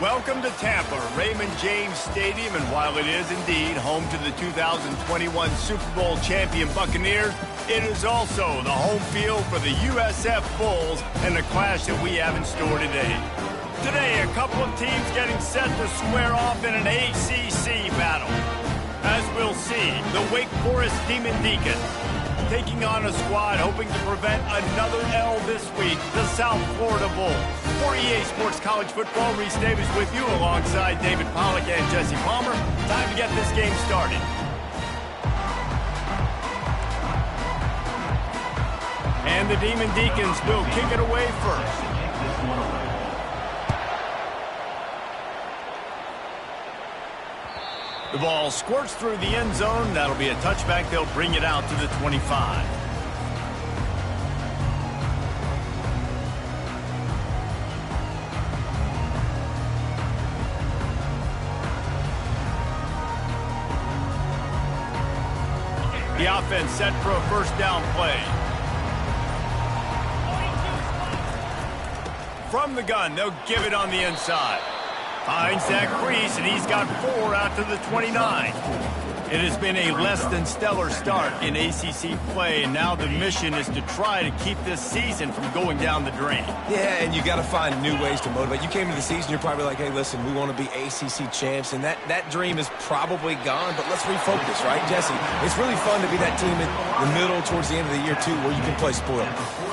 Welcome to Tampa, Raymond James Stadium, and while it is indeed home to the 2021 Super Bowl champion Buccaneers, it is also the home field for the USF Bulls and the clash that we have in store today. Today, a couple of teams getting set to square off in an ACC battle. As we'll see, the Wake Forest Demon Deacons taking on a squad hoping to prevent another L this week, the South Florida Bulls. For EA Sports College Football, Reese Davis with you alongside David Pollack and Jesse Palmer. Time to get this game started. And the Demon Deacons will kick it away first. The ball squirts through the end zone. That'll be a touchback. They'll bring it out to the 25. The offense set for a first down play. From the gun, they'll give it on the inside. Finds that crease, and he's got 4 out to the 29. It has been a less than stellar start in ACC play, and now the mission is to try to keep this season from going down the drain. Yeah, and you got to find new ways to motivate. You came into the season, you're probably like, hey, listen, we want to be ACC champs, and that dream is probably gone, but let's refocus, right, Jesse? It's really fun to be that team in the middle towards the end of the year, too, where you can play spoiled.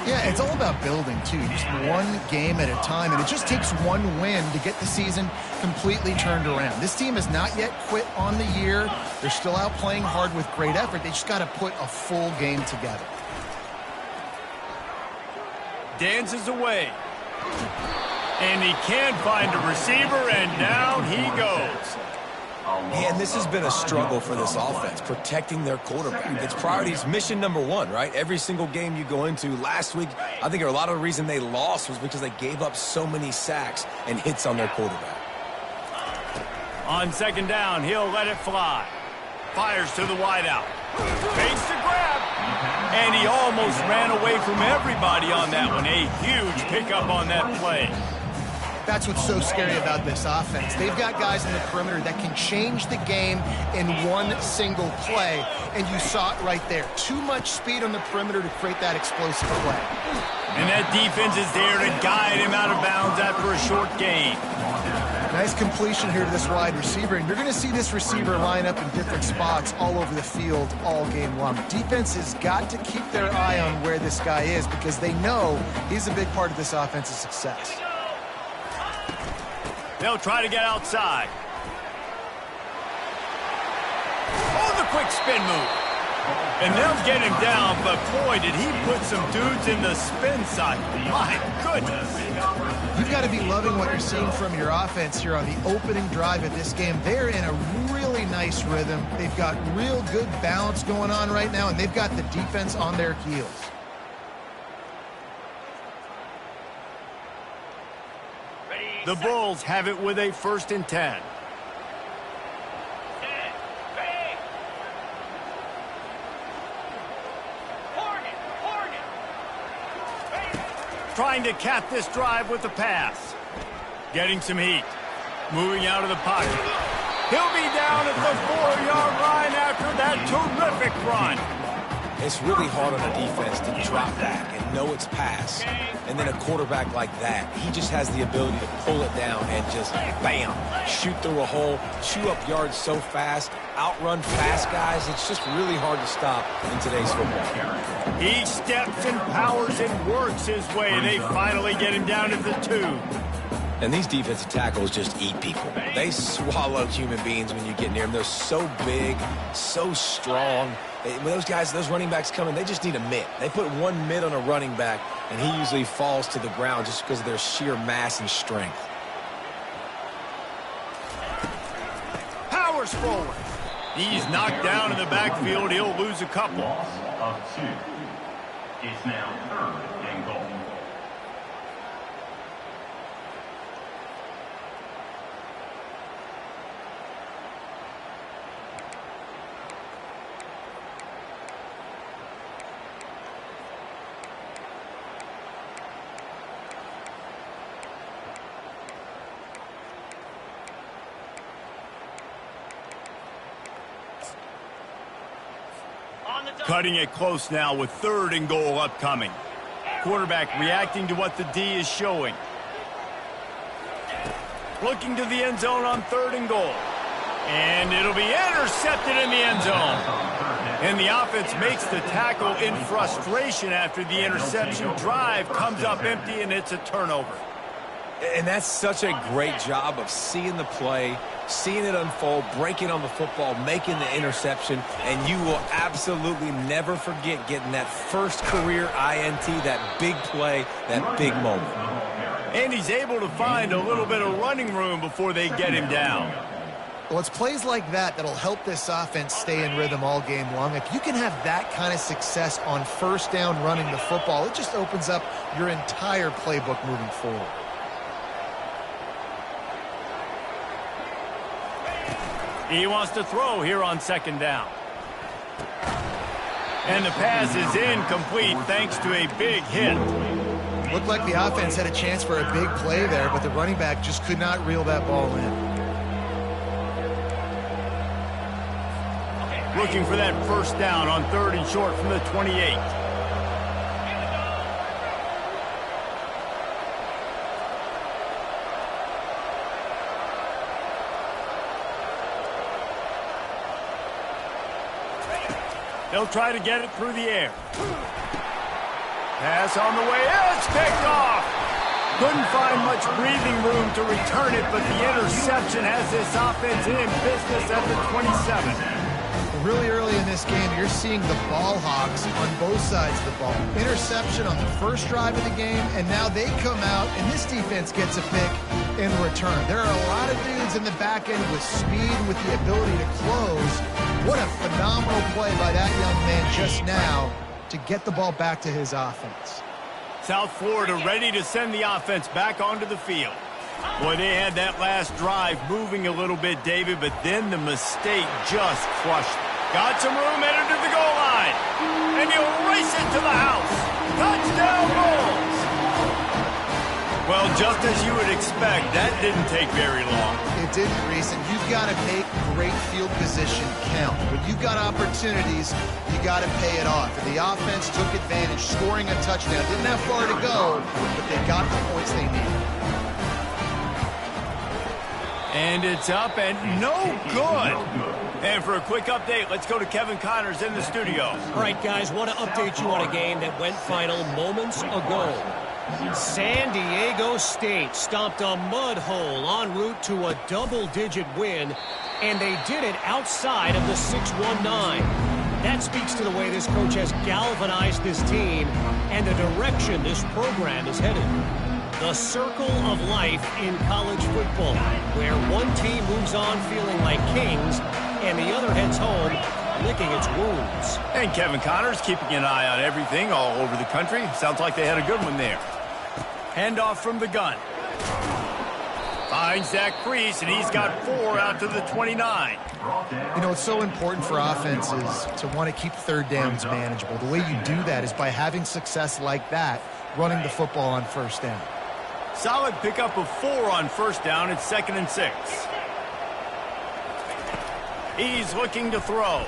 Yeah, it's all about building, too. Just one game at a time, and it just takes one win to get the season completely turned around. This team has not yet quit on the year. They're still out playing hard with great effort. They just got to put a full game together. Dances away. And he can't find a receiver, and down he goes. Man, this has been a struggle for this offense, protecting their quarterback. It's priorities, mission number one, right? Every single game you go into. Last week, I think a lot of the reason they lost was because they gave up so many sacks and hits on their quarterback. On second down, he'll let it fly. Fires to the wideout. Fakes the grab. And he almost ran away from everybody on that one. A huge pickup on that play. That's what's so scary about this offense. They've got guys in the perimeter that can change the game in one single play, and you saw it right there. Too much speed on the perimeter to create that explosive play. And that defense is there to guide him out of bounds after a short gain. Nice completion here to this wide receiver, and you're going to see this receiver line up in different spots all over the field all game long. Defense has got to keep their eye on where this guy is because they know he's a big part of this offense's success. They'll try to get outside. Oh, the quick spin move. And they'll get him down, but boy, did he put some dudes in the spin cycle. My goodness. You've got to be loving what you're seeing from your offense here on the opening drive of this game. They're in a really nice rhythm. They've got real good balance going on right now, and they've got the defense on their heels. The Bulls have it with a 1st and 10. Trying to cap this drive with the pass. Getting some heat. Moving out of the pocket. He'll be down at the 4-yard line after that terrific run. It's really hard on a defense to drop back and know it's pass. And then a quarterback like that, he just has the ability to pull it down and just, bam, shoot through a hole, chew up yards so fast, outrun fast guys. It's just really hard to stop in today's football. He steps and powers and works his way. They finally get him down at the 2. And these defensive tackles just eat people. They swallow human beings when you get near them. They're so big, so strong. When those guys, those running backs come in, they just need a mitt. They put one mitt on a running back, and he usually falls to the ground just because of their sheer mass and strength. Powers forward. He's knocked down in the backfield. He'll lose a couple. Loss of 2. It's now 3rd and goal. Cutting it close now with 3rd and goal upcoming. Quarterback reacting to what the D is showing. Looking to the end zone on 3rd and goal. And it'll be intercepted in the end zone. And the offense makes the tackle in frustration after the interception. Drive comes up empty, and it's a turnover. And that's such a great job of seeing the play, seeing it unfold, breaking on the football, making the interception, and you will absolutely never forget getting that first career INT, that big play, that big moment. And he's able to find a little bit of running room before they get him down. Well, it's plays like that that'll help this offense stay in rhythm all game long. If you can have that kind of success on 1st down running the football, it just opens up your entire playbook moving forward. He wants to throw here on 2nd down. And the pass is incomplete thanks to a big hit. Looked like the offense had a chance for a big play there, but the running back just could not reel that ball in. Looking for that 1st down on 3rd and short from the 28. They'll try to get it through the air. Pass on the way. It's picked off. Couldn't find much breathing room to return it, but the interception has this offense in business at the 27. Really early in this game, you're seeing the ball hogs on both sides of the ball. Interception on the first drive of the game, and now they come out, and this defense gets a pick in return. There are a lot of dudes in the back end with speed, with the ability to close. What a phenomenal play by that young man just now to get the ball back to his offense. South Florida ready to send the offense back onto the field. Boy, they had that last drive moving a little bit, David, but then the mistake just crushed them. Got some room, entered to the goal line. And he'll race it to the house. Touchdown Bulls! Well, just as you would expect, that didn't take very long. It didn't, Reese, and you've got to make great field position count. When you've got opportunities, you got to pay it off. And the offense took advantage, scoring a touchdown. Didn't have far to go, but they got the points they needed. And it's up and no good. And for a quick update, let's go to Kevin Connors in the studio. All right, guys, want to update you on a game that went final moments ago. San Diego State stomped a mud hole en route to a double-digit win, and they did it outside of the 6-1-9. That speaks to the way this coach has galvanized this team and the direction this program is headed. The circle of life in college football, where one team moves on feeling like kings and the other heads home licking its wounds. And Kevin Connors keeping an eye on everything all over the country. Sounds like they had a good one there. Handoff from the gun. Finds Zach Priest, and he's got 4 out to the 29. You know, it's so important for offenses to want to keep 3rd downs manageable. The way you do that is by having success like that, running the football on 1st down. Solid pickup of 4 on 1st down. It's 2nd and 6. He's looking to throw.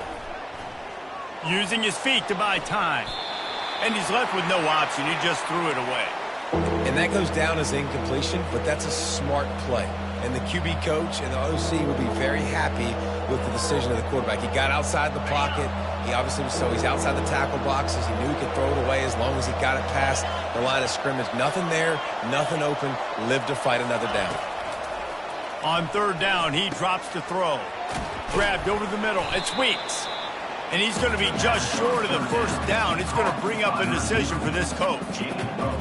Using his feet to buy time. And he's left with no option. He just threw it away. And that goes down as incompletion, but that's a smart play. And the QB coach and the OC will be very happy with the decision of the quarterback. He got outside the pocket. He obviously was he's outside the tackle boxes. He knew he could throw it away as long as he got it past the line of scrimmage. Nothing there, nothing open. Live to fight another down. On 3rd down, he drops to throw. Grabbed over the middle. It's Weeks. And he's going to be just short of the 1st down. It's going to bring up a decision for this coach.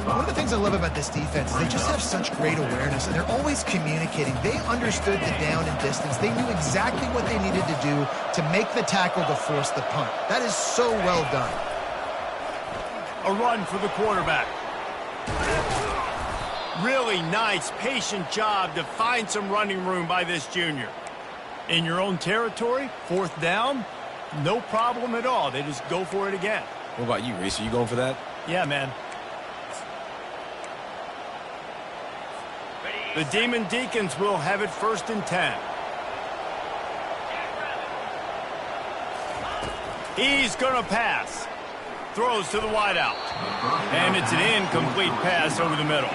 One of the things I love about this defense is they just have such great awareness, and they're always communicating. They understood the down and distance. They knew exactly what they needed to do to make the tackle to force the punt. That is so well done. A run for the quarterback. Really nice, patient job to find some running room by this junior. In your own territory, 4th down, no problem at all. They just go for it again. What about you, Reese? Are you going for that? Yeah, man. The Demon Deacons will have it 1st and 10. He's going to pass. Throws to the wideout. And it's an incomplete pass over the middle.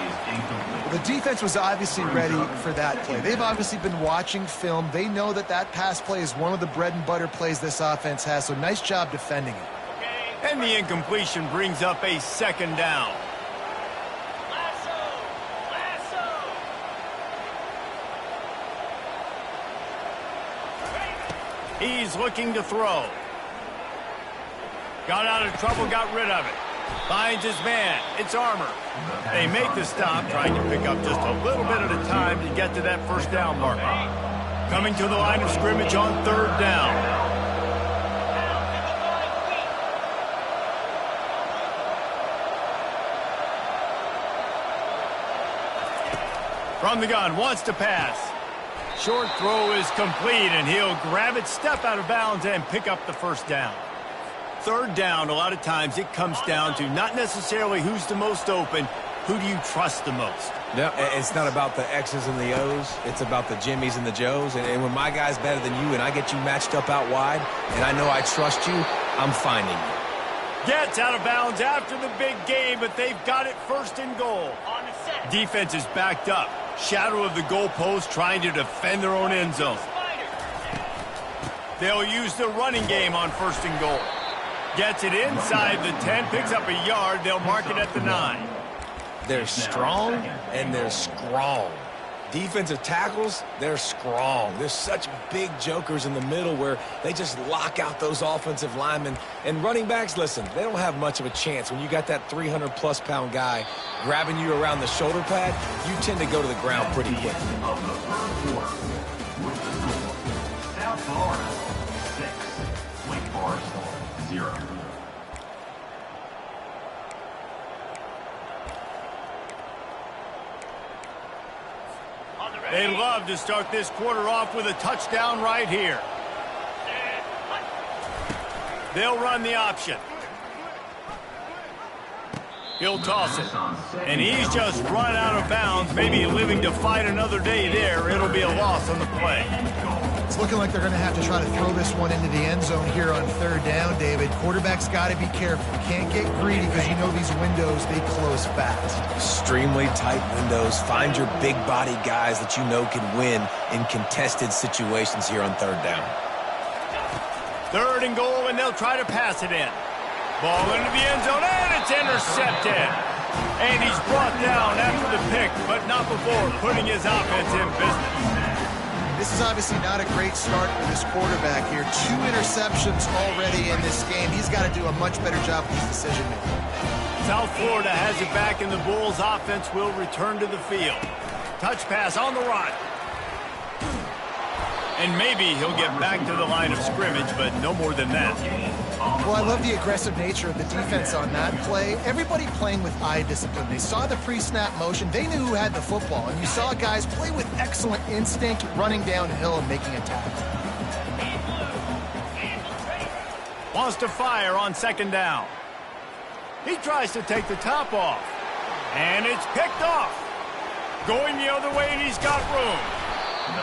The defense was obviously ready for that play. They've obviously been watching film. They know that that pass play is one of the bread and butter plays this offense has, so nice job defending it. And the incompletion brings up a second down. He's looking to throw. Got out of trouble, got rid of it. Finds his man. It's Armour. They make the stop, trying to pick up just a little bit at a time to get to that first down marker. Coming to the line of scrimmage on third down. From the gun, wants to pass. Short throw is complete, and he'll grab it, step out of bounds, and pick up the first down. Third down, a lot of times it comes down to not necessarily who's the most open, who do you trust the most? No, it's not about the X's and the O's. It's about the Jimmies and the Joes. And when my guy's better than you and I get you matched up out wide, and I know I trust you, I'm finding you. Gets out of bounds after the big game, but they've got it first and goal. Defense is backed up. Shadow of the goalpost, trying to defend their own end zone. They'll use the running game on first and goal. Gets it inside the 10, picks up a yard. They'll mark it at the 9. They're strong and they're strong. Defensive tackles, they're strong. There's such big jokers in the middle where they just lock out those offensive linemen. And running backs, listen, they don't have much of a chance. When you got that 300-plus pound guy grabbing you around the shoulder pad, you tend to go to the ground pretty quickly. South Florida, 6. Wake Forest, 0. They'd love to start this quarter off with a touchdown right here. They'll run the option. He'll toss it. And he's just run out of bounds, maybe living to fight another day there. It'll be a loss on the play. It's looking like they're going to have to try to throw this one into the end zone here on third down, David. Quarterback's got to be careful. Can't get greedy because you know these windows, they close fast. Extremely tight windows. Find your big body guys that you know can win in contested situations here on third down. Third and goal, and they'll try to pass it in. Ball into the end zone, and it's intercepted. And he's brought down after the pick, but not before putting his offense in business. This is obviously not a great start for this quarterback here. 2 interceptions already in this game. He's got to do a much better job with his decision-making. South Florida has it back, and the Bulls' offense will return to the field. Touch pass on the run. And maybe he'll get back to the line of scrimmage, but no more than that. Well, I love the aggressive nature of the defense on that play. Everybody playing with eye discipline. They saw the pre-snap motion. They knew who had the football. And you saw guys play with excellent instinct, running downhill and making a tackle. Wants to fire on second down. He tries to take the top off. And it's picked off. Going the other way, and he's got room.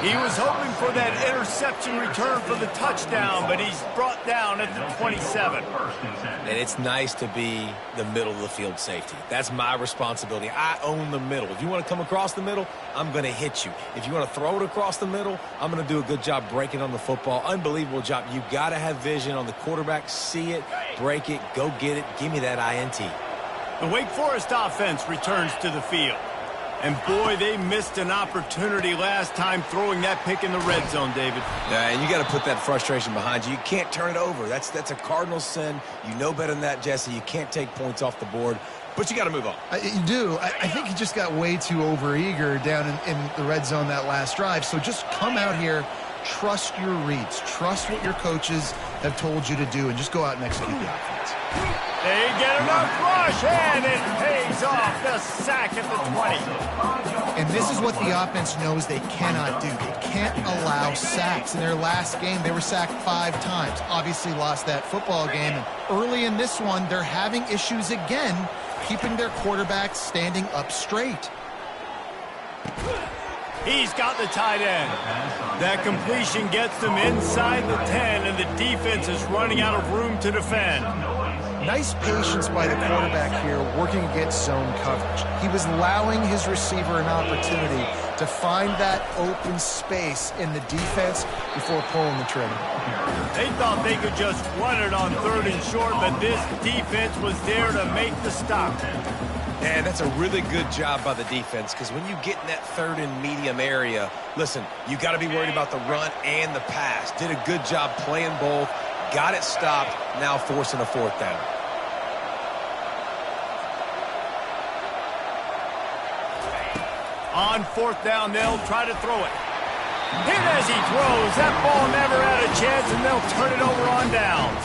He was hoping for that interception return for the touchdown, but he's brought down at the 27. And it's nice to be the middle of the field safety. That's my responsibility. I own the middle. If you want to come across the middle, I'm going to hit you. If you want to throw it across the middle, I'm going to do a good job breaking on the football. Unbelievable job. You got to have vision on the quarterback. See it, break it, go get it. Give me that INT. The Wake Forest offense returns to the field. And, boy, they missed an opportunity last time throwing that pick in the red zone, David. Yeah, and you got to put that frustration behind you. You can't turn it over. That's a cardinal sin. You know better than that, Jesse. You can't take points off the board, but you got to move on. You do. I think he just got way too overeager down in the red zone that last drive. So just come out here, trust your reads, trust what your coaches have told you to do, and just go out and execute the offense. They get enough rush, and it pays off. The sack at the 20. And this is what the offense knows they cannot do. They can't allow sacks. In their last game, they were sacked 5 times. Obviously lost that football game. And early in this one, they're having issues again, keeping their quarterback standing up straight. He's got the tight end. That completion gets them inside the 10, and the defense is running out of room to defend. Nice patience by the quarterback here, working against zone coverage. He was allowing his receiver an opportunity to find that open space in the defense before pulling the trigger. They thought they could just run it on 3rd and short, but this defense was there to make the stop. Yeah, that's a really good job by the defense, because when you get in that 3rd and medium area, listen, you got to be worried about the run and the pass. Did a good job playing both, got it stopped, now forcing a 4th down. On 4th down, they'll try to throw it. Hit as he throws. That ball never had a chance, and they'll turn it over on downs.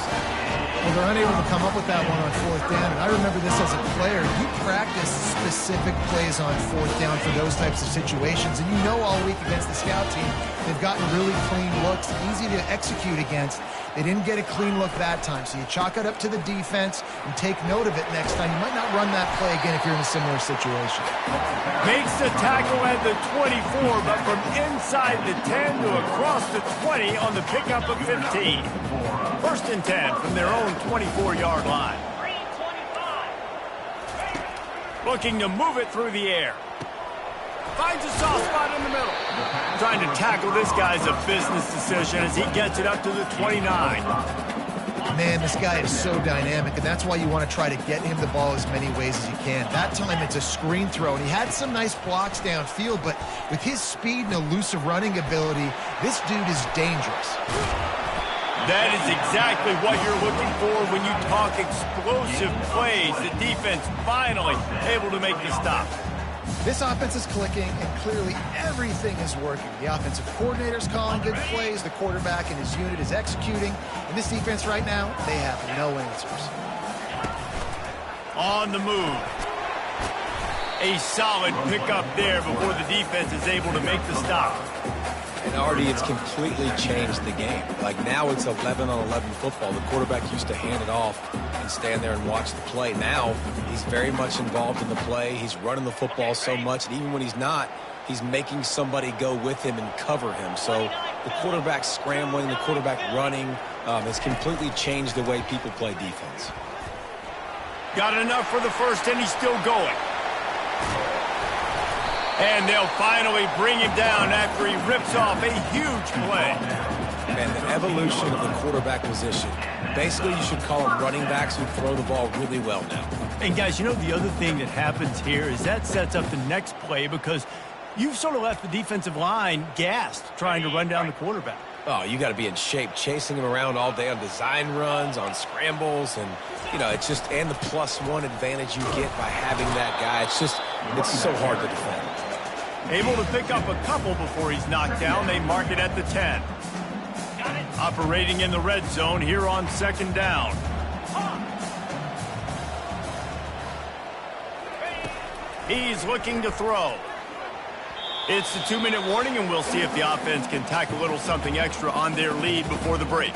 Well, they're unable to come up with that one on 4th down, and I remember this as a player. You practice specific plays on 4th down for those types of situations, and you know all week against the scout team, they've gotten really clean looks, easy to execute against. They didn't get a clean look that time, so you chalk it up to the defense and take note of it next time. You might not run that play again if you're in a similar situation. Makes the tackle at the 24, but from inside the 10 to across the 20 on the pickup of 15. 1st and 10 from their own 24-yard line. Looking to move it through the air. Finds a soft spot in the middle. Trying to tackle this guy's a business decision as he gets it up to the 29. Man, this guy is so dynamic, and that's why you want to try to get him the ball as many ways as you can. That time it's a screen throw, and he had some nice blocks downfield, but with his speed and elusive running ability, this dude is dangerous. That is exactly what you're looking for when you talk explosive plays. The defense finally able to make the stop. This offense is clicking, and clearly everything is working. The offensive coordinator's calling good plays, the quarterback and his unit is executing, and this defense right now, they have no answers. On the move. A solid pickup there before the defense is able to make the stop. And Artie, it's completely changed the game. Like now it's 11-on-11 football. The quarterback used to hand it off and stand there and watch the play. Now he's very much involved in the play. He's running the football so much, and even when he's not, he's making somebody go with him and cover him. So the quarterback scrambling, the quarterback running has completely changed the way people play defense. Got enough for the 1st, and he's still going. And they'll finally bring him down after he rips off a huge play. And the evolution of the quarterback position. Basically, you should call them running backs who throw the ball really well now. And guys, you know the other thing that happens here is that sets up the next play because you've sort of left the defensive line gassed trying to run down the quarterback. Oh, you got to be in shape, chasing him around all day on design runs, on scrambles, and, you know, it's just, and the +1 advantage you get by having that guy. It's so hard to defend. Able to pick up a couple before he's knocked down. They mark it at the 10. Operating in the red zone here on 2nd down. He's looking to throw. It's the 2-minute warning, and we'll see if the offense can tack a little something extra on their lead before the break.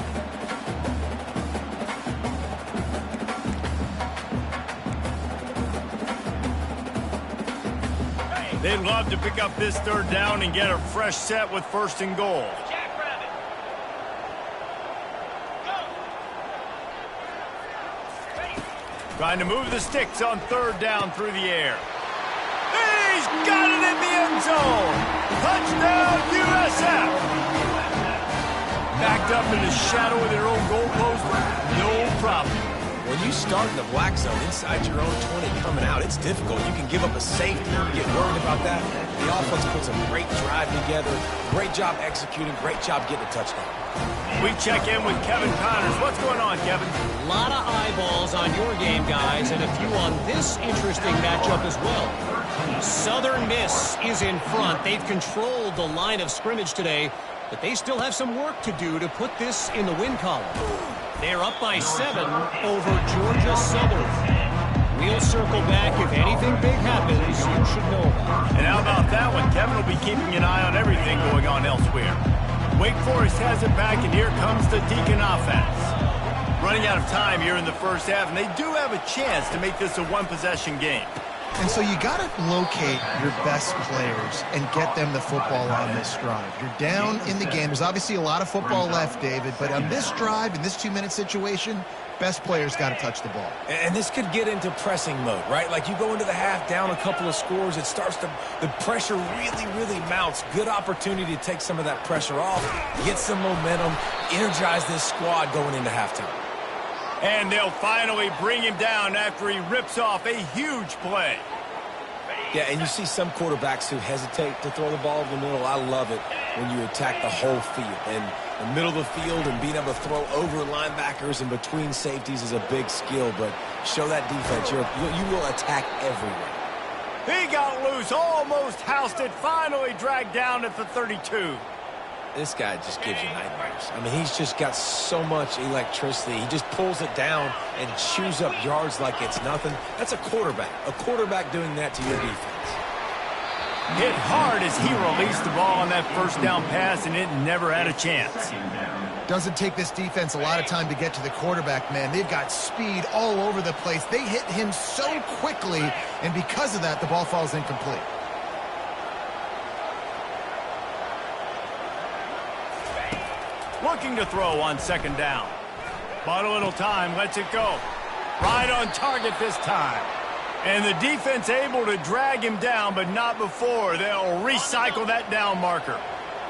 They'd love to pick up this 3rd down and get a fresh set with 1st and goal. Trying to move the sticks on 3rd down through the air. He's got it in the end zone. Touchdown, USF. Backed up in the shadow of their own goalpost. No problem. When you start in the black zone inside your own 20 coming out, it's difficult. You can give up a safety, get worried about that. The offense puts a great drive together. Great job executing. Great job getting a touchdown. We check in with Kevin Connors. What's going on, Kevin? A lot of eyeballs on your game, guys, and a few on this interesting matchup as well. Southern Miss is in front. They've controlled the line of scrimmage today, but they still have some work to do to put this in the win column. They're up by 7 over Georgia Southern. We'll circle back if anything big happens you should know about. And how about that one? Kevin will be keeping an eye on everything going on elsewhere. Wake Forest has it back, and here comes the Deacon offense. Running out of time here in the 1st half, and they do have a chance to make this a one-possession game. And so you got to locate your best players and get them the football on this drive. You're down in the game. There's obviously a lot of football left, David, but on this drive, in this 2-minute situation, best players got to touch the ball. And this could get into pressing mode, right? Like you go into the half down a couple of scores, it starts to, the pressure really mounts. Good opportunity to take some of that pressure off, get some momentum, energize this squad going into halftime. And they'll finally bring him down after he rips off a huge play. Yeah, and you see some quarterbacks who hesitate to throw the ball in the middle. I love it when you attack the whole field. And the middle of the field and being able to throw over linebackers and between safeties is a big skill. But show that defense. You will attack everywhere. He got loose, almost housed it, finally dragged down at the 32. This guy just gives you nightmares. I mean, he's just got so much electricity. He just pulls it down and chews up yards like it's nothing. That's a quarterback. A quarterback doing that to your defense. Hit hard as he released the ball on that first down pass, and it never had a chance. Doesn't take this defense a lot of time to get to the quarterback, man. They've got speed all over the place. They hit him so quickly, and because of that, the ball falls incomplete. Looking to throw on second down. But a little time, lets it go. Right on target this time. And the defense able to drag him down, but not before. They'll recycle that down marker.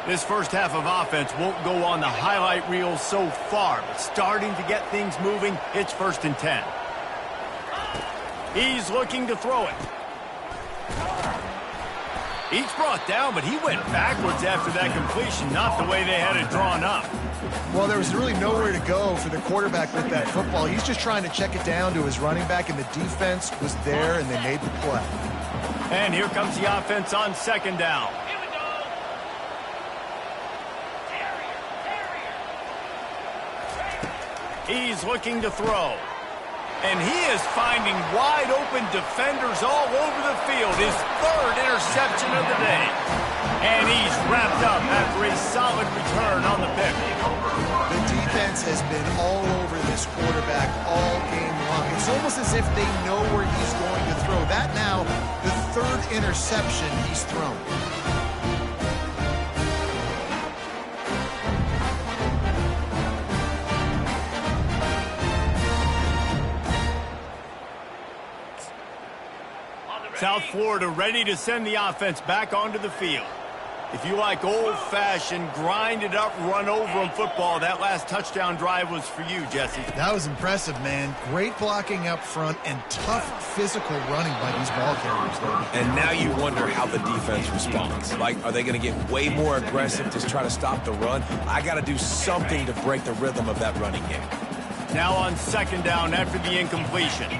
This first half of offense won't go on the highlight reel so far, but starting to get things moving, it's 1st and 10. He's looking to throw it. He's brought down, but he went backwards after that completion, not the way they had it drawn up. Well, there was really nowhere to go for the quarterback with that football. He's just trying to check it down to his running back, and the defense was there, and they made the play. And here comes the offense on second down. He's looking to throw. And he is finding wide-open defenders all over the field. His 3rd interception of the day. And he's wrapped up after a solid return on the pick. The defense has been all over this quarterback all game long. It's almost as if they know where he's going to throw. That now, the 3rd interception he's thrown. South Florida ready to send the offense back onto the field. If you like old-fashioned, grind-it-up, run-over-'em football, that last touchdown drive was for you, Jesse. That was impressive, man. Great blocking up front and tough physical running by these ball carriers, though. And now you wonder how the defense responds. Like, are they going to get way more aggressive to try to stop the run? I got to do something to break the rhythm of that running game. Now on second down after the incompletion.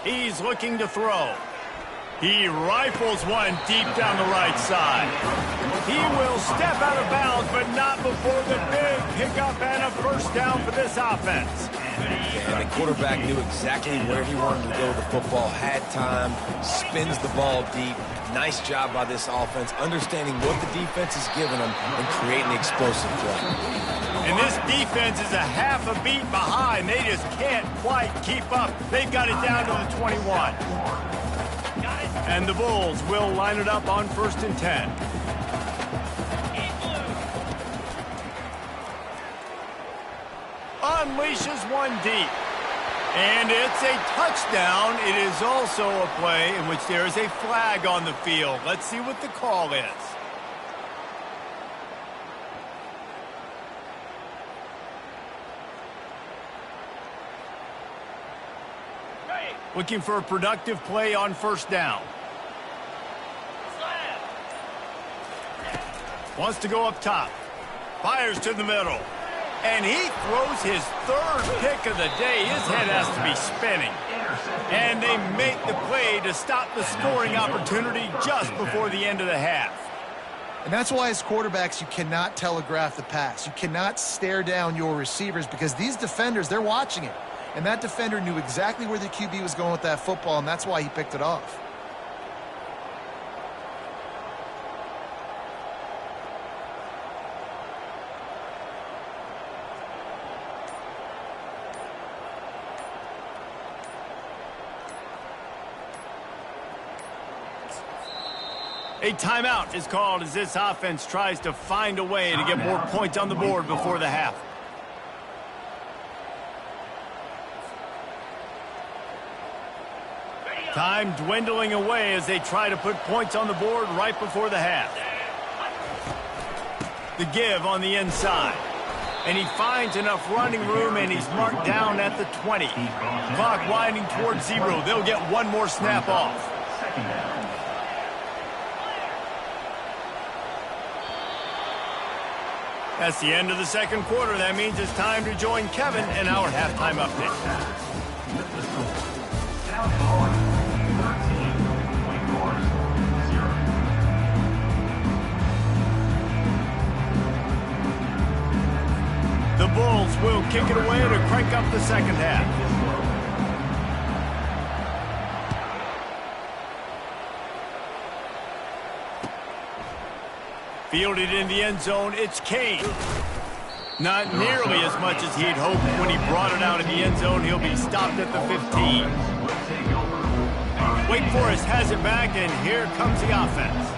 He's looking to throw. He rifles one deep down the right side. He will step out of bounds, but not before the big pickup and a first down for this offense. And the quarterback knew exactly where he wanted to go with the football, had time, spins the ball deep. Nice job by this offense, understanding what the defense is giving them and creating the explosive play. And this defense is a half a beat behind. They just can't quite keep up. They've got it down to the 21. And the Bulls will line it up on 1st and 10. Unleashes one deep. And it's a touchdown. It is also a play in which there is a flag on the field. Let's see what the call is. Looking for a productive play on first down. Wants to go up top. Fires to the middle. And he throws his 3rd pick of the day. His head has to be spinning. And they make the play to stop the scoring opportunity just before the end of the half. And that's why as quarterbacks, you cannot telegraph the pass. You cannot stare down your receivers because these defenders, they're watching it. And that defender knew exactly where the QB was going with that football, and that's why he picked it off. A timeout is called as this offense tries to find a way to get more points on the board before the half. Time dwindling away as they try to put points on the board right before the half. The give on the inside. And he finds enough running room, and he's marked down at the 20. Clock winding towards 0. They'll get one more snap off. Second down. That's the end of the second quarter. That means it's time to join Kevin in our halftime update. The Bulls will kick it away to crank up the second half. Fielded in the end zone, it's Kane. Not nearly as much as he'd hoped when he brought it out in the end zone. He'll be stopped at the 15. Wake Forest has it back, and here comes the offense.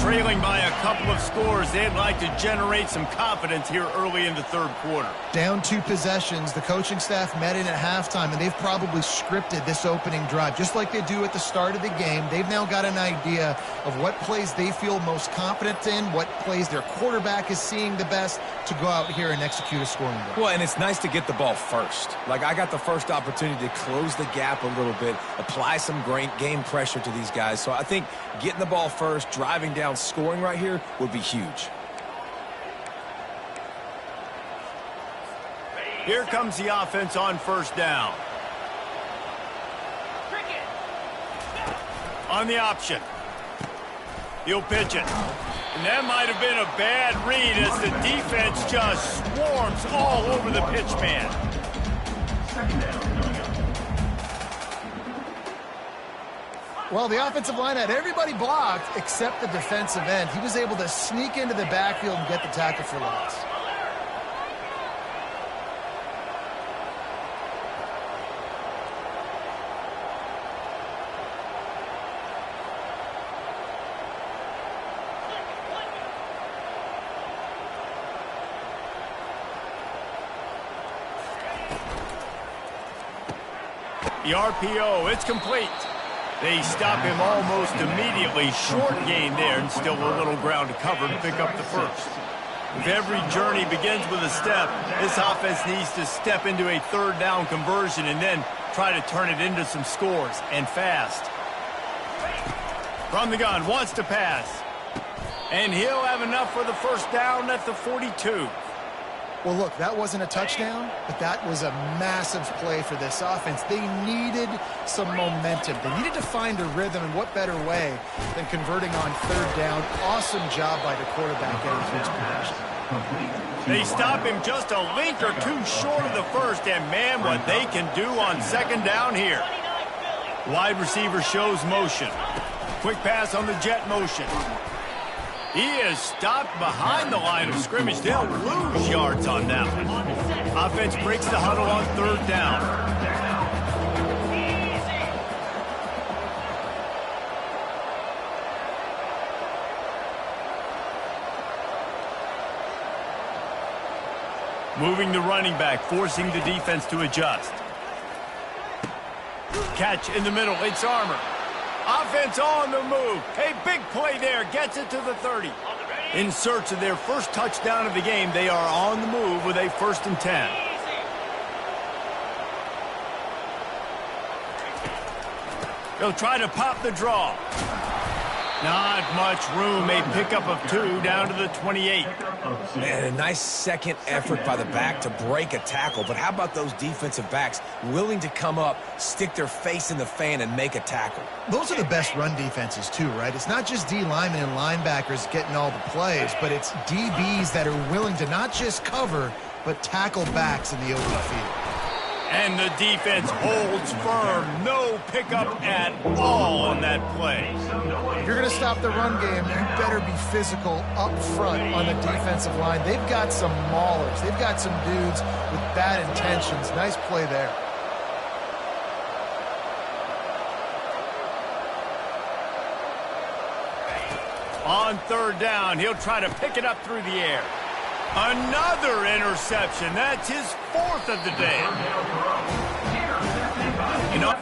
Trailing by a couple of scores, they'd like to generate some confidence here early in the third quarter. Down 2 possessions, the coaching staff met in at halftime, and they've probably scripted this opening drive. Just like they do at the start of the game, they've now got an idea of what plays they feel most confident in, what plays their quarterback is seeing the best to go out here and execute a scoring drive. Well, and it's nice to get the ball first. Like, I got the first opportunity to close the gap a little bit, apply some great game pressure to these guys. So I think getting the ball first, driving down, scoring right here would be huge. Here comes the offense on first down. On the option. He'll pitch it. And that might have been a bad read as the defense just swarms all over the pitch man. Well, the offensive line had everybody blocked except the defensive end. He was able to sneak into the backfield and get the tackle for loss. The RPO, it's complete. They stop him almost immediately. Short gain there, and still a little ground to cover to pick up the first. If every journey begins with a step, this offense needs to step into a third down conversion and then try to turn it into some scores, and fast. From the gun, wants to pass. And he'll have enough for the first down at the 42. Well, look, that wasn't a touchdown, but that was a massive play for this offense. They needed some momentum. They needed to find a rhythm, and what better way than converting on third down. Awesome job by the quarterback getting through his progression. They stop him just a length or two short of the first, and man, what they can do on second down here. Wide receiver shows motion. Quick pass on the jet motion. He is stopped behind the line of scrimmage. They'll lose yards on that one. Offense breaks the huddle on third down. Moving the running back, forcing the defense to adjust. Catch in the middle, it's Armour. Offense on the move. A big play there. Gets it to the 30. In search of their first touchdown of the game, they are on the move with a 1st and 10. They'll try to pop the draw. Not much room. A pickup of 2 down to the 28. Man, a nice second effort by the back to break a tackle. But how about those defensive backs willing to come up, stick their face in the fan, and make a tackle? Those are the best run defenses, too, right? It's not just D linemen and linebackers getting all the plays, but it's DBs that are willing to not just cover, but tackle backs in the open field. And the defense holds firm. No pickup at all on that play. If you're going to stop the run game, you better be physical up front on the defensive line. They've got some maulers. They've got some dudes with bad intentions. Nice play there. On third down, he'll try to pick it up through the air. Another interception. That's his 4th of the day. You know,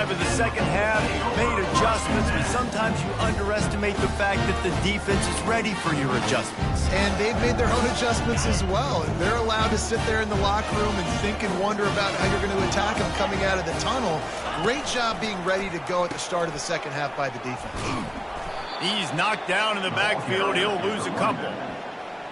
drive of the second half, made adjustments, but sometimes you underestimate the fact that the defense is ready for your adjustments. And they've made their own adjustments as well. They're allowed to sit there in the locker room and think and wonder about how you're going to attack them coming out of the tunnel. Great job being ready to go at the start of the second half by the defense. He's knocked down in the backfield. He'll lose a couple.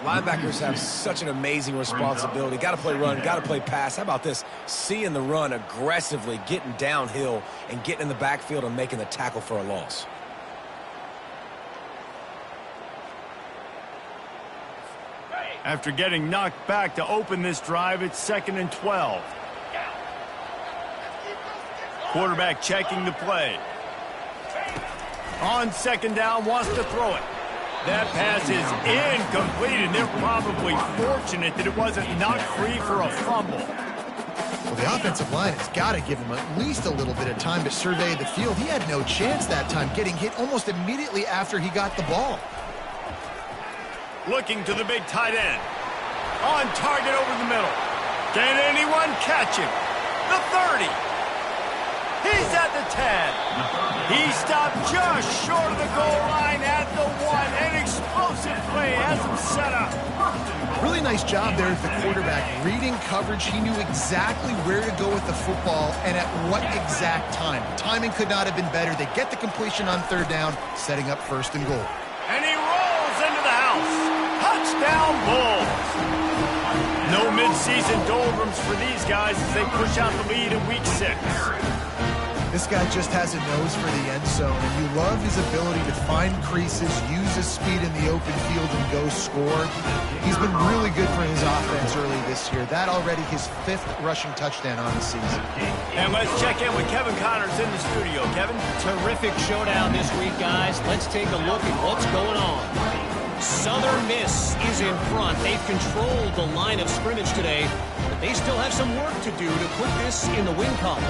Linebackers have such an amazing responsibility. Got to play run, got to play pass. How about this? Seeing the run aggressively, getting downhill, and getting in the backfield and making the tackle for a loss. After getting knocked back to open this drive, it's 2nd and 12. Quarterback checking the play. On 2nd down, wants to throw it. That pass is incomplete, and they're probably fortunate that it wasn't knocked free for a fumble. Well, the offensive line has got to give him at least a little bit of time to survey the field. He had no chance that time, getting hit almost immediately after he got the ball. Looking to the big tight end. On target over the middle. Can anyone catch him? The 30. He's at the 10. He stopped just short of the goal line at the 1. An explosive play has him set up. Really nice job there as the quarterback. Reading coverage, he knew exactly where to go with the football and at what exact time. Timing could not have been better. They get the completion on 3rd down, setting up 1st and goal. And he rolls into the house. Touchdown, Bulls. No midseason doldrums for these guys as they push out the lead in week 6. This guy just has a nose for the end zone, and you love his ability to find creases, use his speed in the open field, and go score. He's been really good for his offense early this year. That already his 5th rushing touchdown on the season. And let's check in with Kevin Connors in the studio. Kevin? Terrific showdown this week, guys. Let's take a look at what's going on. Southern Miss is in front. They've controlled the line of scrimmage today, but they still have some work to do to put this in the win column.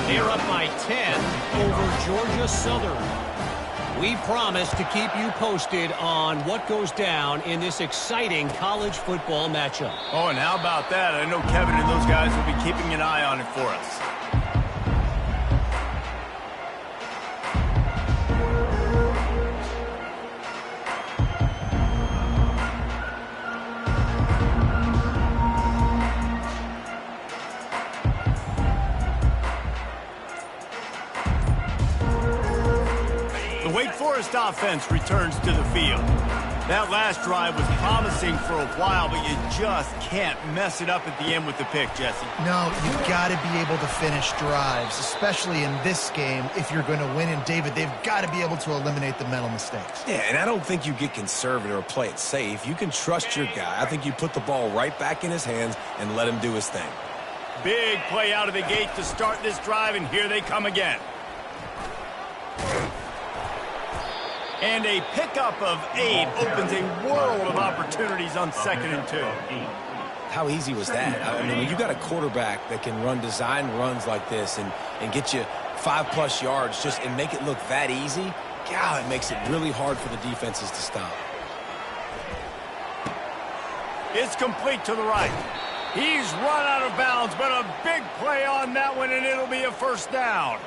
They're up by 10 over Georgia Southern. We promise to keep you posted on what goes down in this exciting college football matchup. Oh, and how about that? I know Kevin and those guys will be keeping an eye on it for us. Forest offense returns to the field. That last drive was promising for a while, but you just can't mess it up at the end with the pick, Jesse. No, you've got to be able to finish drives, especially in this game if you're going to win. And, David, they've got to be able to eliminate the mental mistakes. Yeah, and I don't think you get conservative or play it safe. You can trust your guy. I think you put the ball right back in his hands and let him do his thing. Big play out of the gate to start this drive, and here they come again. And a pickup of 8 opens a world of opportunities on 2nd and 2. How easy was that? I mean, when you got a quarterback that can run design runs like this and get you 5+ yards just and make it look that easy, God, it makes it really hard for the defenses to stop. It's complete to the right. He's run out of bounds, but a big play on that one, and it'll be a 1st down.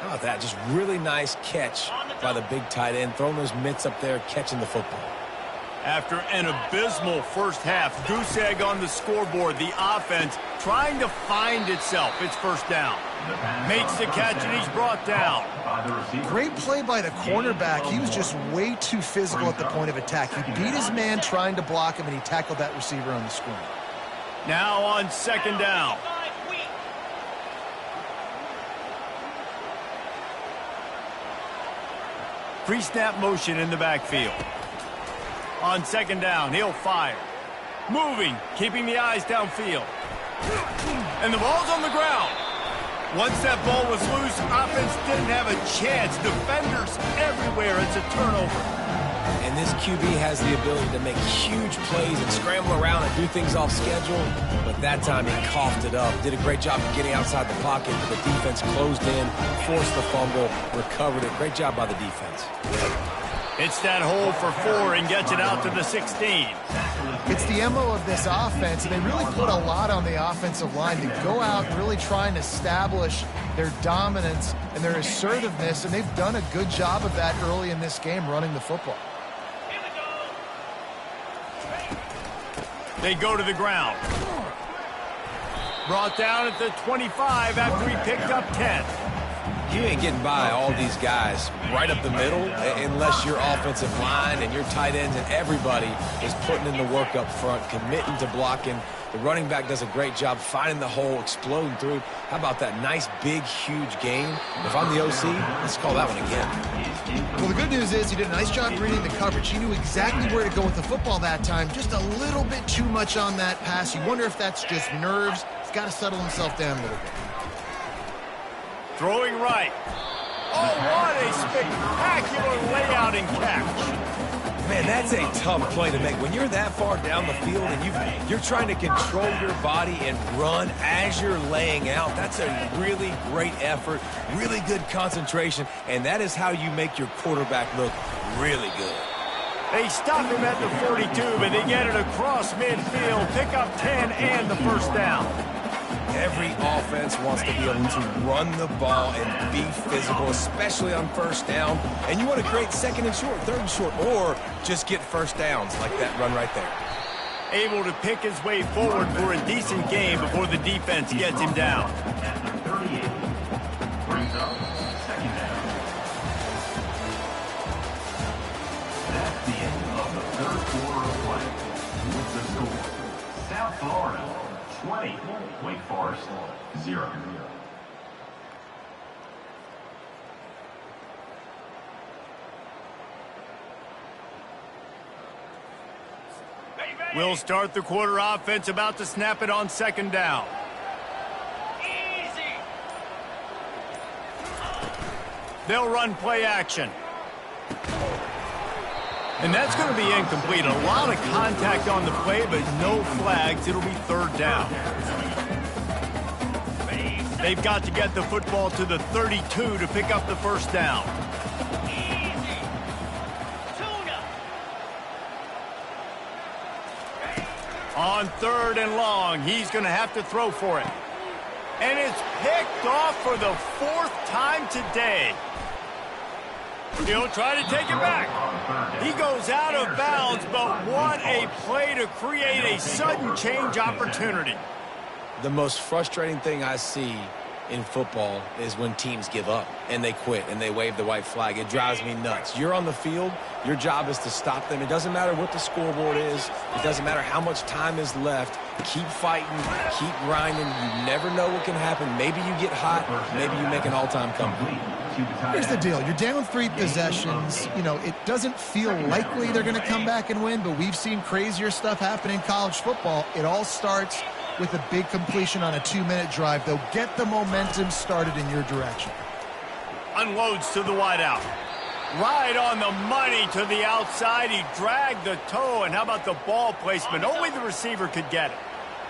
How about that? Just really nice catch by the big tight end, throwing those mitts up there, catching the football. After an abysmal first half, goose egg on the scoreboard, the offense trying to find itself. It's 1st down. Makes the catch, and he's brought down. Great play by the cornerback. He was just way too physical at the point of attack. He beat his man trying to block him, and he tackled that receiver on the screen. Now on 2nd down. Pre-snap motion in the backfield. On 2nd down, he'll fire. Moving, keeping the eyes downfield. And the ball's on the ground. Once that ball was loose, offense didn't have a chance. Defenders everywhere. It's a turnover. And this QB has the ability to make huge plays and scramble around and do things off schedule. But that time he coughed it up. Did a great job of getting outside the pocket. But the defense closed in, forced the fumble, recovered it. Great job by the defense. It's that hole for 4 and gets it out to the 16. It's the MO of this offense, and they really put a lot on the offensive line to go out and really try and establish their dominance and their assertiveness, and they've done a good job of that early in this game running the football. They go to the ground. Brought down at the 25 after he picked up 10. You ain't getting by all these guys right up the middle unless your offensive line and your tight ends and everybody is putting in the work up front, committing to blocking. The running back does a great job finding the hole, exploding through. How about that nice, big, huge gain? If I'm the OC, let's call that one again. Well, the good news is he did a nice job reading the coverage. He knew exactly where to go with the football that time. Just a little bit too much on that pass. You wonder if that's just nerves. He's got to settle himself down a little bit. Throwing right. Oh, what a spectacular layout and catch. Man, that's a tough play to make. When you're that far down the field and you're trying to control your body and run as you're laying out, that's a really great effort, really good concentration, and that is how you make your quarterback look really good. They stop him at the 42, but they get it across midfield, pick up 10 and the first down. Every offense wants to be able to run the ball and be physical, especially on first down. And you want to create second and short, third and short, or just get first downs like that run right there. Able to pick his way forward for a decent game before the defense gets him down. At the 38, brings up second down. That's the end of the third quarter of play. With the score, South Florida 20, Wake Forest 0. We'll start the quarter offense, about to snap it on second down. Easy. They'll run play action. And that's going to be incomplete. A lot of contact on the play, but no flags. It'll be third down. They've got to get the football to the 32 to pick up the first down. Easy. Tuna. On third and long, he's going to have to throw for it. And it's picked off for the 4th time today. He'll try to take it back. He goes out of bounds, but what a play to create a sudden change opportunity. The most frustrating thing I see in football is when teams give up and they quit and they wave the white flag. It drives me nuts. You're on the field. Your job is to stop them. It doesn't matter what the scoreboard is. It doesn't matter how much time is left. Keep fighting. Keep grinding. You never know what can happen. Maybe you get hot. Maybe you make an all-time comeback. Here's the deal. You're down 3 possessions. You know, it doesn't feel likely they're going to come back and win, but we've seen crazier stuff happen in college football. It all starts with a big completion on a 2-minute drive. They'll get the momentum started in your direction. Unloads to the wideout. Right on the money to the outside. He dragged the toe, and how about the ball placement? Only the receiver could get it.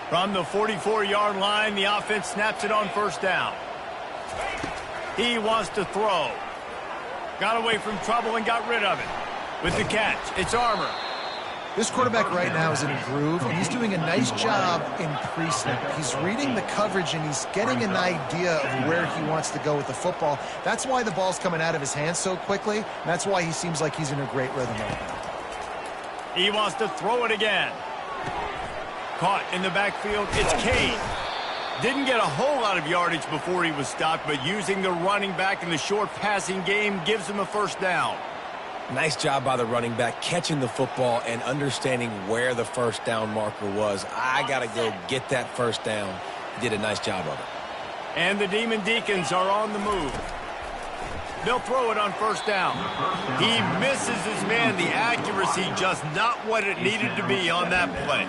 From the 44-yard line, the offense snaps it on first down. He wants to throw. Got away from trouble and got rid of it. With the catch, it's Armour. This quarterback right now is in a groove, and he's doing a nice job in pre-snap. He's reading the coverage, and he's getting an idea of where he wants to go with the football. That's why the ball's coming out of his hands so quickly, and that's why he seems like he's in a great rhythm right now. He wants to throw it again. Caught in the backfield, it's Kane. Didn't get a whole lot of yardage before he was stopped, but using the running back in the short passing game gives him a first down. Nice job by the running back, catching the football and understanding where the first down marker was. I got to go get that first down. He did a nice job of it. And the Demon Deacons are on the move. They'll throw it on first down. He misses his man. The accuracy just not what it needed to be on that play.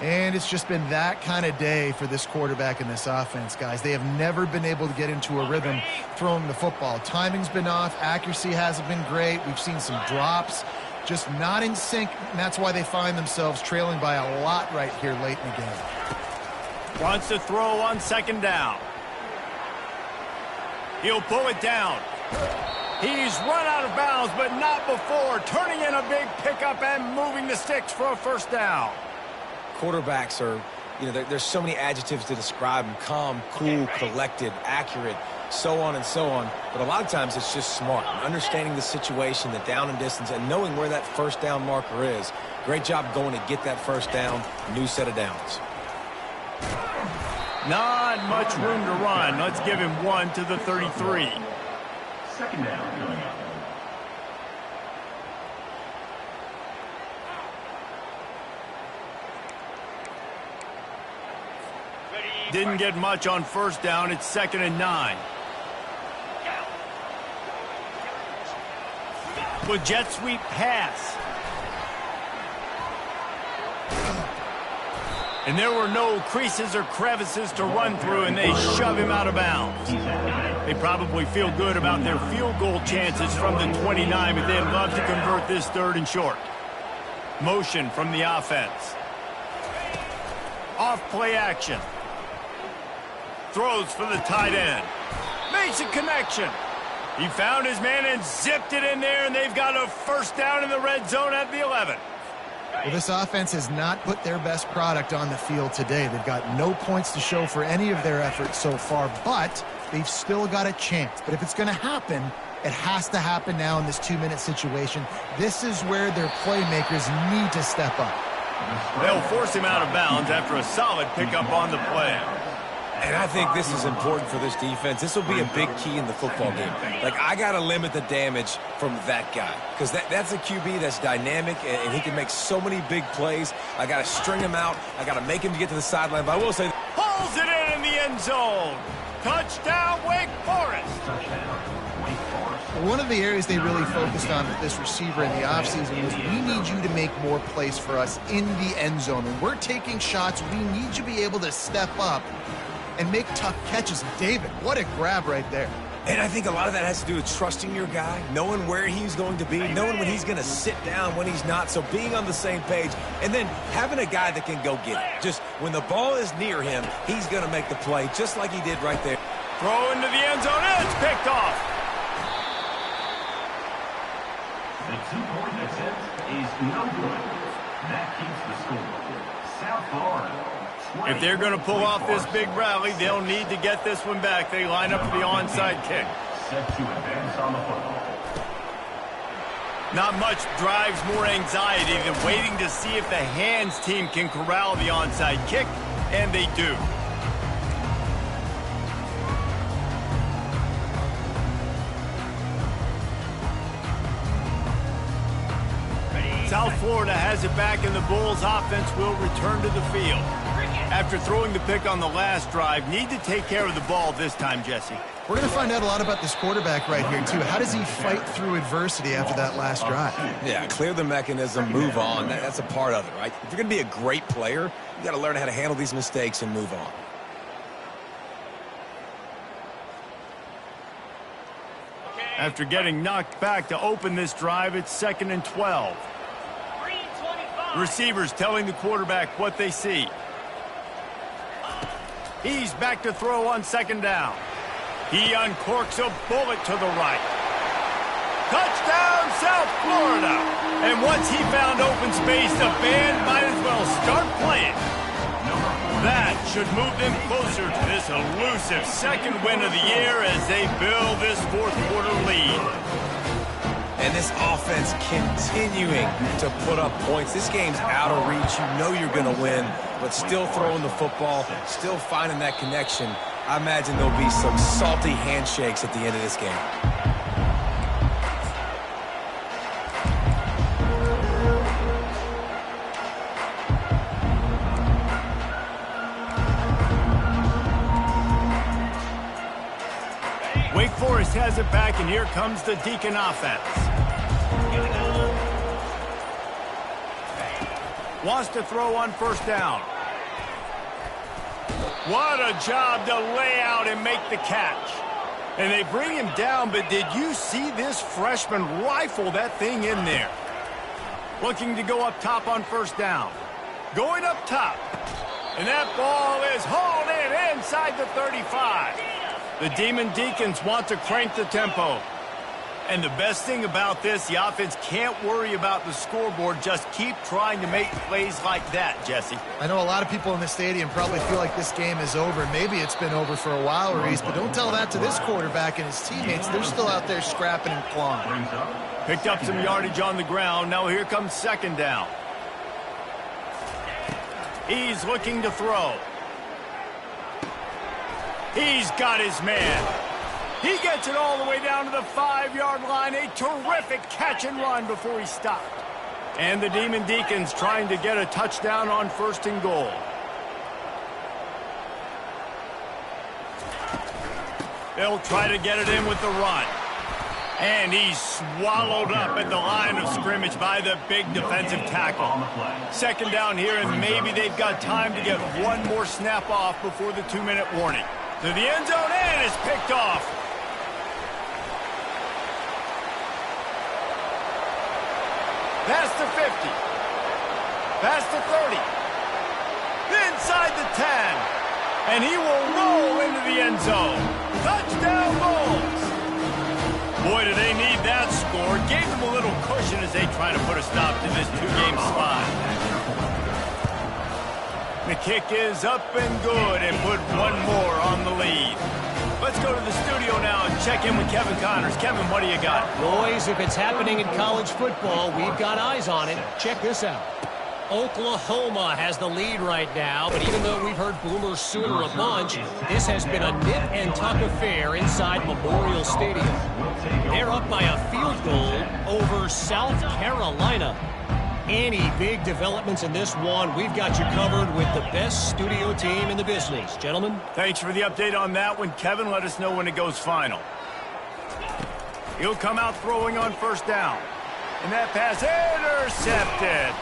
And it's just been that kind of day for this quarterback and this offense, guys. They have never been able to get into a rhythm throwing the football. Timing's been off. Accuracy hasn't been great. We've seen some drops. Just not in sync, and that's why they find themselves trailing by a lot right here late in the game. Wants to throw on second down. He'll pull it down. He's run out of bounds, but not before. Turning in a big pickup and moving the sticks for a first down. Quarterbacks are, there's so many adjectives to describe them. Calm, cool, collected, accurate, so on and so on. But a lot of times it's just smart. Understanding the situation, the down and distance, and knowing where that first down marker is. Great job going to get that first down. New set of downs. Not much room to run. Let's give him 1 to the 33. Second down coming up. Didn't get much on first down. It's 2nd and 9. With jet sweep pass. And there were no creases or crevices to run through, and they shove him out of bounds. They probably feel good about their field goal chances from the 29, but they'd love to convert this 3rd and short. Motion from the offense. Off play action. Throws for the tight end. Makes a connection. He found his man and zipped it in there, and they've got a first down in the red zone at the 11. Well, this offense has not put their best product on the field today. They've got no points to show for any of their efforts so far, but they've still got a chance. But if it's going to happen, it has to happen now in this 2-minute situation. This is where their playmakers need to step up. They'll force him out of bounds after a solid pickup on the play. And I think this is important for this defense. This will be a big key in the football game. Like, I got to limit the damage from that guy because that's a QB that's dynamic, and he can make so many big plays. I got to string him out. I got to make him to get to the sideline. But I will say, pulls it in the end zone. Touchdown, Wake Forest. Touchdown, Wake Forest. One of the areas they really focused on with this receiver in the offseason was we need you to make more plays for us in the end zone. When we're taking shots, we need you to be able to step up and make tough catches. David, what a grab right there. and I think a lot of that has to do with trusting your guy, knowing where he's going to be, knowing when he's going to sit down, when he's not, so being on the same page, and then having a guy that can go get it. Just when the ball is near him, he's going to make the play, just like he did right there. Throw into the end zone, and it's picked off. The 2-point attempt is no good. That keeps the score. South Florida. If they're going to pull off this big rally, they'll need to get this one back. They line up for the onside kick. Set to advance on the football. Not much drives more anxiety than waiting to see if the hands team can corral the onside kick, and they do. South Florida has it back, and the Bulls offense will return to the field. After throwing the pick on the last drive, need to take care of the ball this time, Jesse. We're going to find out a lot about this quarterback right here, too. How does he fight through adversity after that last drive? Yeah, clear the mechanism, move on. That's a part of it, right? If you're going to be a great player, you got to learn how to handle these mistakes and move on. After getting knocked back to open this drive, it's 2nd and 12. Receivers telling the quarterback what they see. He's back to throw on 2nd down. He uncorks a bullet to the right. Touchdown, South Florida! And once he found open space, the band might as well start playing. That should move them closer to this elusive second win of the year as they build this fourth-quarter lead. And this offense continuing to put up points. This game's out of reach. You know you're going to win, but still throwing the football, still finding that connection. I imagine there'll be some salty handshakes at the end of this game. Wake Forest has it back, and here comes the Deacon offense. Wants to throw on first down. What a job to lay out and make the catch. And they bring him down, but did you see this freshman rifle that thing in there? Looking to go up top on first down. Going up top. And that ball is hauled in inside the 35. The Demon Deacons want to crank the tempo. And the best thing about this, the offense can't worry about the scoreboard. Just keep trying to make plays like that, Jesse. I know a lot of people in the stadium probably feel like this game is over. Maybe it's been over for a while, Reese, but don't tell that to this quarterback and his teammates. They're still out there scrapping and clawing. Picked up some yardage on the ground. Now here comes second down. He's looking to throw. He's got his man. He gets it all the way down to the 5-yard line. A terrific catch and run before he stopped. And the Demon Deacons trying to get a touchdown on first and goal. They'll try to get it in with the run. And he's swallowed up at the line of scrimmage by the big defensive tackle. Second down here, and maybe they've got time to get one more snap off before the 2-minute warning. To the end zone, and it's picked off. Past the 50. Past the 30. Inside the 10. And he will roll into the end zone. Touchdown Bulls. Boy, do they need that score. Gave them a little cushion as they try to put a stop to this 2-game slide. The kick is up and good and put one more on the lead. Let's go to the studio now and check in with Kevin Connors. Kevin, what do you got? Boys, if it's happening in college football, we've got eyes on it. Check this out. Oklahoma has the lead right now, but even though we've heard Boomer Sooner a bunch, this has been a nip and tuck affair inside Memorial Stadium. They're up by a field goal over South Carolina. Any big developments in this one, we've got you covered with the best studio team in the business. Gentlemen. Thanks for the update on that one, Kevin. Let us know when it goes final. He'll come out throwing on first down. And that pass intercepted.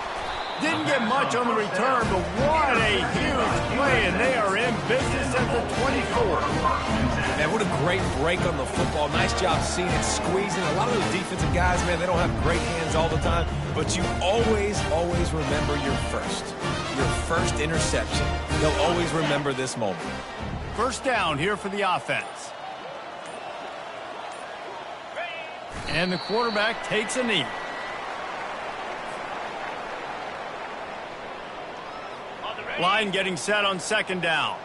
Didn't get much on the return, but what a huge play, and they are in business at the 24. Man, what a great break on the football. Nice job seeing it, squeezing. A lot of those defensive guys, man, they don't have great hands all the time, but you always remember your first interception. They'll always remember this moment. First down here for the offense. And the quarterback takes a knee. Line getting set on second down.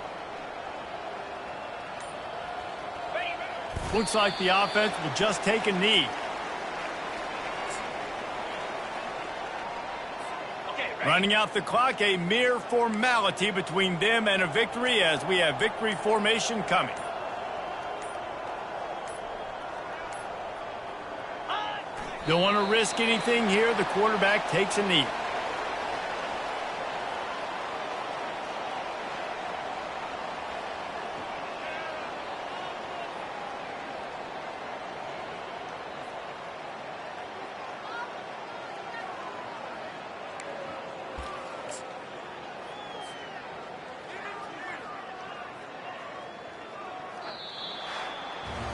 Looks like the offense will just take a knee. Running out the clock, a mere formality between them and a victory as we have victory formation coming. Don't want to risk anything here. The quarterback takes a knee.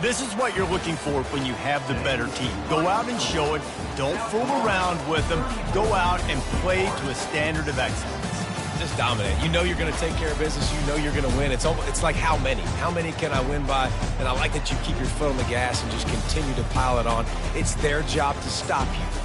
This is what you're looking for when you have the better team. Go out and show it. Don't fool around with them. Go out and play to a standard of excellence. Just dominate. You know you're going to take care of business. You know you're going to win. It's like how many? How many can I win by? And I like that you keep your foot on the gas and just continue to pile it on. It's their job to stop you.